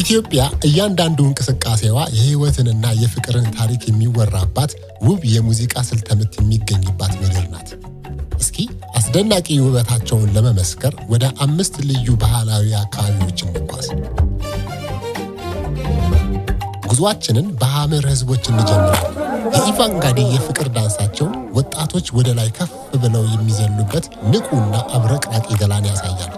ኢትዮጵያ እያንዳንዱ እንቅስቃሴዋ የህይወትንና የፍቅርን ታሪክ የሚወራባት ውብ የሙዚቃ ስልተምት የሚገኝባት ምድር ናት። እስኪ አስደናቂ ውበታቸውን ለመመስከር ወደ 5 ልዩ ባህላዊ አካባቢዎች እንጓዝ። ጉዟችንን በሐመር ህዝቦች እንጀምራለን። የኢቫንጋዲ የፍቅር ዳንሳቸው ወጣቶች ወደ ላይ ከፍ ብለው የሚዘሉበት ንቁና አብረቅራቂ ገላን ያሳያል።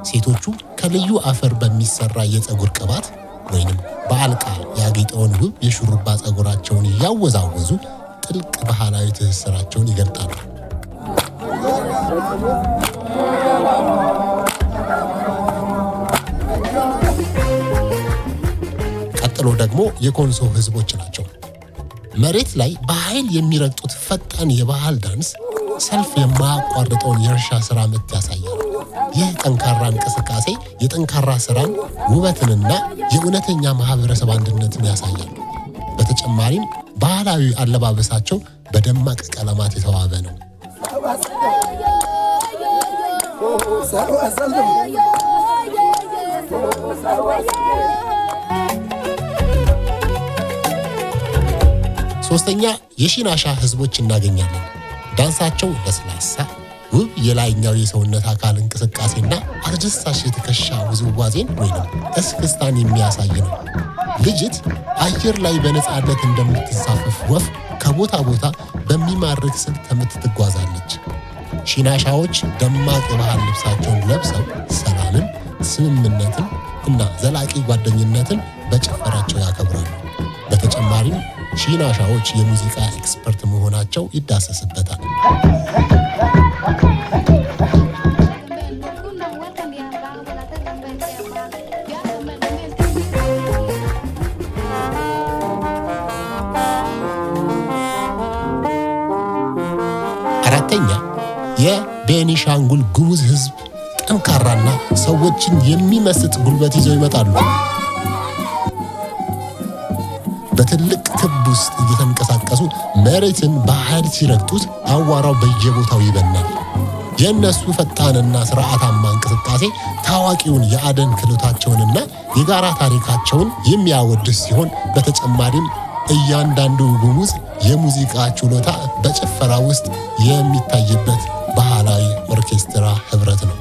ሴቶቹ ከልዩ አፈር በሚሰራ የፀጉር ቅባት ወይንም በአልቃል ያጌጠውን ውብ የሹሩባ ፀጉራቸውን እያወዛወዙ ጥልቅ ባህላዊ ትስስራቸውን ይገልጣሉ። ቀጥሎ ደግሞ የኮንሶ ህዝቦች ናቸው። መሬት ላይ በኃይል የሚረግጡት ፈጣን የባህል ዳንስ ሰልፍ የማያቋርጠውን የእርሻ ሥራ ምት ያሳያል። ይህ ጠንካራ እንቅስቃሴ የጠንካራ ሥራን ውበትንና የእውነተኛ ማህበረሰብ አንድነትን ያሳያል። በተጨማሪም ባህላዊ አለባበሳቸው በደማቅ ቀለማት የተዋበ ነው። ሶስተኛ የሺናሻ ህዝቦች እናገኛለን። ዳንሳቸው ለስላሳ ውብ የላይኛው የሰውነት አካል እንቅስቃሴና አስደሳች የትከሻ ውዝዋዜን ወይንም እስክስታን የሚያሳይ ነው። ልጅት አየር ላይ በነፃነት እንደምትንሳፈፍ ወፍ ከቦታ ቦታ በሚማርክ ስልት ትጓዛለች። ሺናሻዎች ደማቅ የባህል ልብሳቸውን ለብሰው ሰላምን፣ ስምምነትን እና ዘላቂ ጓደኝነትን በጭፈራቸው ያከብራሉ። በተጨማሪም ሺናሻዎች የሙዚቃ ኤክስፐርት መሆናቸው ይዳሰስበታል። አራተኛ የቤኒሻንጉል ጉሙዝ ህዝብ ጠንካራና ሰዎችን የሚመስጥ ጉልበት ይዘው ይመጣሉ። በትልቅ ክብ ውስጥ እየተንቀሳቀሱ መሬትን በኃይል ሲረግጡት አዋራው በየቦታው ይበናል። የእነሱ ፈጣንና ስርዓታማ እንቅስቃሴ ታዋቂውን የአደን ክህሎታቸውንና የጋራ ታሪካቸውን የሚያወድስ ሲሆን በተጨማሪም እያንዳንዱ ጉሙዝ የሙዚቃ ችሎታ በጭፈራ ውስጥ የሚታይበት ባህላዊ ኦርኬስትራ ህብረት ነው።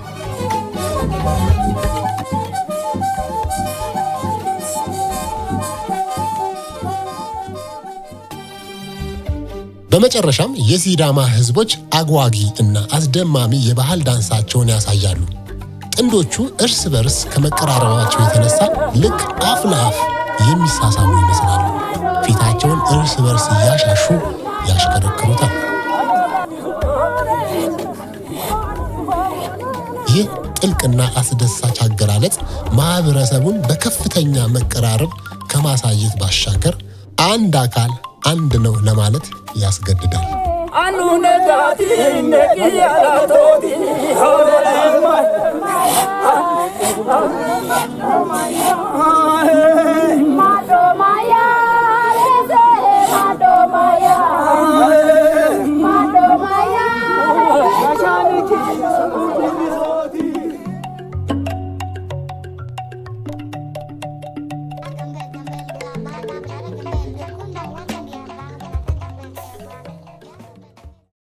በመጨረሻም የሲዳማ ህዝቦች አጓጊ እና አስደማሚ የባህል ዳንሳቸውን ያሳያሉ። ጥንዶቹ እርስ በርስ ከመቀራረባቸው የተነሳ ልክ አፍ ለአፍ የሚሳሳሙ ይመስላሉ። ፊታቸውን እርስ በርስ እያሻሹ ያሽከረክሩታል። ይህ ጥልቅና አስደሳች አገላለጽ ማህበረሰቡን በከፍተኛ መቀራረብ ከማሳየት ባሻገር አንድ አካል አንድ ነው ለማለት ያስገድዳል።